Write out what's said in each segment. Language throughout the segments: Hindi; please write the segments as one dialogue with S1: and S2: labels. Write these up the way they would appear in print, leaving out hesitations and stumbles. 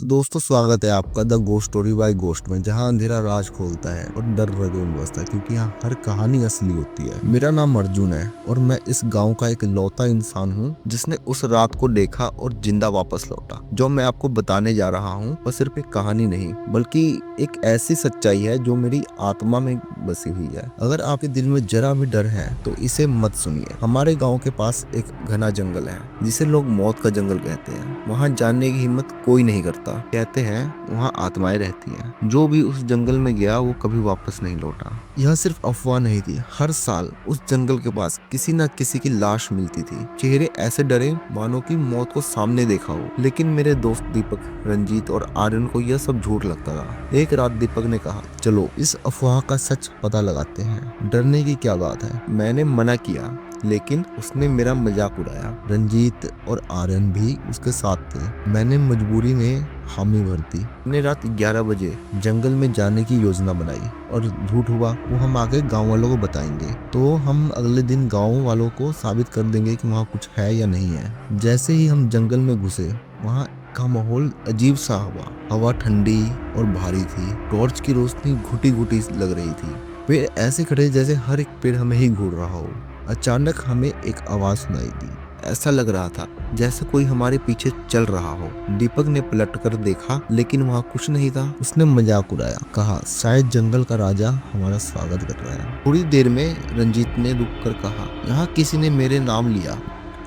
S1: तो दोस्तों स्वागत है आपका the ghost story by ghost में, जहां अंधेरा राज खोलता है और डर हृदय में बसता है, क्योंकि यहाँ हर कहानी असली होती है। मेरा नाम अर्जुन है और मैं इस गांव का एक लौता इंसान हूँ जिसने उस रात को देखा और जिंदा वापस लौटा। जो मैं आपको बताने जा रहा हूँ वह सिर्फ एक कहानी नहीं बल्कि एक ऐसी सच्चाई है जो मेरी आत्मा में बसी हुई है। अगर आपके दिल में जरा भी डर है तो इसे मत सुनिए। हमारे गाँव के पास एक घना जंगल है जिसे लोग मौत का जंगल कहते हैं। वहाँ जानने की हिम्मत कोई नहीं करता। कहते हैं वहाँ आत्माएं रहती हैं। जो भी उस जंगल में गया वो कभी वापस नहीं लौटा। यह सिर्फ अफवाह नहीं थी। हर साल उस जंगल के पास किसी न किसी की लाश मिलती थी। चेहरे ऐसे डरे मानो कि मौत को सामने देखा हो। लेकिन मेरे दोस्त दीपक, रंजीत और आर्यन को यह सब झूठ लगता था। एक रात दीपक ने कहा, चलो इस अफवाह का सच पता लगाते हैं। डरने की क्या बात है। मैंने मना किया लेकिन उसने मेरा मजाक उड़ाया। रंजीत और आर्यन भी उसके साथ थे। मैंने मजबूरी में हामी भर दी। हमने रात 11 बजे जंगल में जाने की योजना बनाई और झूठ हुआ वो हम आगे गांव वालों को बताएंगे, तो हम अगले दिन गांव वालों को साबित कर देंगे कि वहाँ कुछ है या नहीं है। जैसे ही हम जंगल में घुसे वहाँ का माहौल अजीब सा हुआ। हवा ठंडी और भारी थी। टॉर्च की रोशनी घुटी घुटी लग रही थी। पेड़ ऐसे खड़े जैसे हर एक पेड़ हमें ही घूर रहा हो। अचानक हमें एक आवाज सुनाई दी। ऐसा लग रहा था जैसे कोई हमारे पीछे चल रहा हो। दीपक ने पलटकर देखा लेकिन वहाँ कुछ नहीं था। उसने मजाक उड़ाया, कहा शायद जंगल का राजा हमारा स्वागत कर रहा है। थोड़ी देर में रंजीत ने रुककर कहा, यहाँ किसी ने मेरे नाम लिया।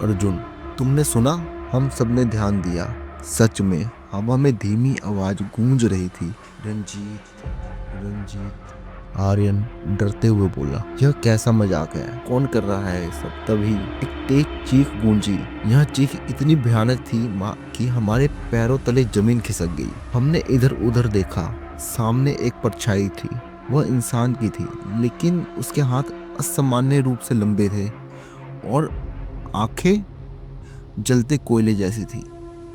S1: अर्जुन, तुमने सुना? हम सबने ध्यान दिया। सच में हवा में धीमी आवाज गूंज रही थी। रंजीत, रंजीत। आर्यन डरते हुए बोला, यह कैसा मजाक है? कौन कर रहा है ये सब? तभी एक तेज चीख गूंजी। यह चीख इतनी भयानक थी माँ कि हमारे पैरों तले जमीन खिसक गई। हमने इधर उधर देखा। सामने एक परछाई थी। वह इंसान की थी लेकिन उसके हाथ असामान्य रूप से लंबे थे और आंखें जलते कोयले जैसी थी।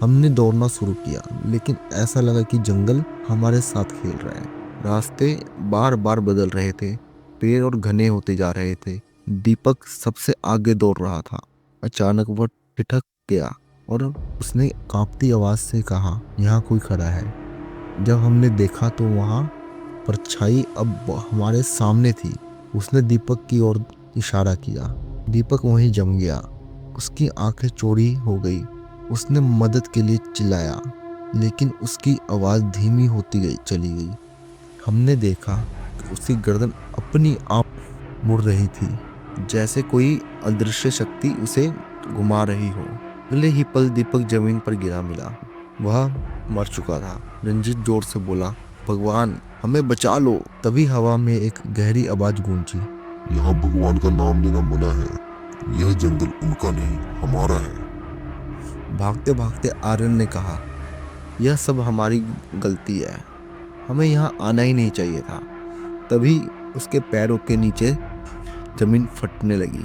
S1: हमने दौड़ना शुरू किया लेकिन ऐसा लगा कि जंगल हमारे साथ खेल रहा है। रास्ते बार बार बदल रहे थे। पेड़ और घने होते जा रहे थे। दीपक सबसे आगे दौड़ रहा था। अचानक वह ठिठक गया और उसने कांपती आवाज से कहा, यहाँ कोई खड़ा है। जब हमने देखा तो वहाँ परछाई अब हमारे सामने थी। उसने दीपक की ओर इशारा किया। दीपक वहीं जम गया। उसकी आंखें चौड़ी हो गई। उसने मदद के लिए चिल्लाया लेकिन उसकी आवाज धीमी होती चली गई। हमने देखा कि उसकी गर्दन अपनी आप मुड़ रही थी, जैसे कोई अदृश्य शक्ति उसे घुमा रही हो। अगले ही पल दीपक जमीन पर गिरा मिला। वह मर चुका था। रंजीत जोर से बोला, भगवान हमें बचा लो। तभी हवा में एक गहरी आवाज गूंजी,
S2: यहाँ भगवान का नाम लेना मना है। यह जंगल उनका नहीं हमारा है।
S1: भागते भागते आर्यन ने कहा, यह सब हमारी गलती है। हमें यहाँ आना ही नहीं चाहिए था। तभी उसके पैरों के नीचे जमीन फटने लगी।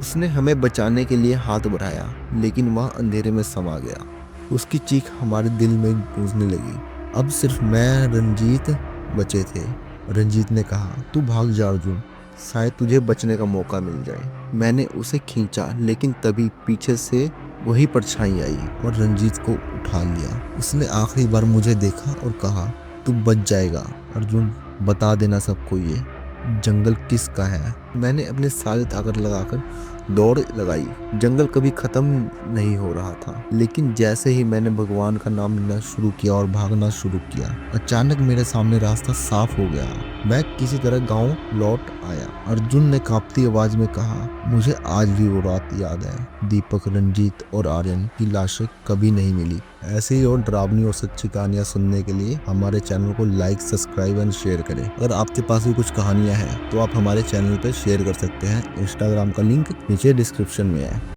S1: उसने हमें बचाने के लिए हाथ बढ़ाया लेकिन वह अंधेरे में समा गया। उसकी चीख हमारे दिल में गूंजने लगी। अब सिर्फ मैं रंजीत बचे थे। रंजीत ने कहा, तू भाग जा अर्जुन, शायद तुझे बचने का मौका मिल जाए। मैंने उसे खींचा लेकिन तभी पीछे से वही परछाई आई और रंजीत को उठा लिया। उसने आखिरी बार मुझे देखा और कहा, तू बच जाएगा अर्जुन, बता देना सबको ये जंगल किसका है। मैंने अपने सारी ताकत लगाकर दौड़ लगाई। जंगल कभी खत्म नहीं हो रहा था लेकिन जैसे ही मैंने भगवान का नाम लेना शुरू किया और भागना शुरू किया, अचानक मेरे सामने रास्ता साफ हो गया। मैं किसी तरह गांव लौट आया। अर्जुन ने कांपती आवाज में कहा, मुझे आज भी वो रात याद है। दीपक, रंजीत और आर्यन की लाशें कभी नहीं मिली। ऐसी ही और डरावनी और सच्ची कहानियां सुनने के लिए हमारे चैनल को लाइक, सब्सक्राइब एंड शेयर करें। अगर आपके पास भी कुछ कहानियां हैं तो आप हमारे चैनल पर शेयर कर सकते हैं। इंस्टाग्राम का लिंक नीचे डिस्क्रिप्शन में है।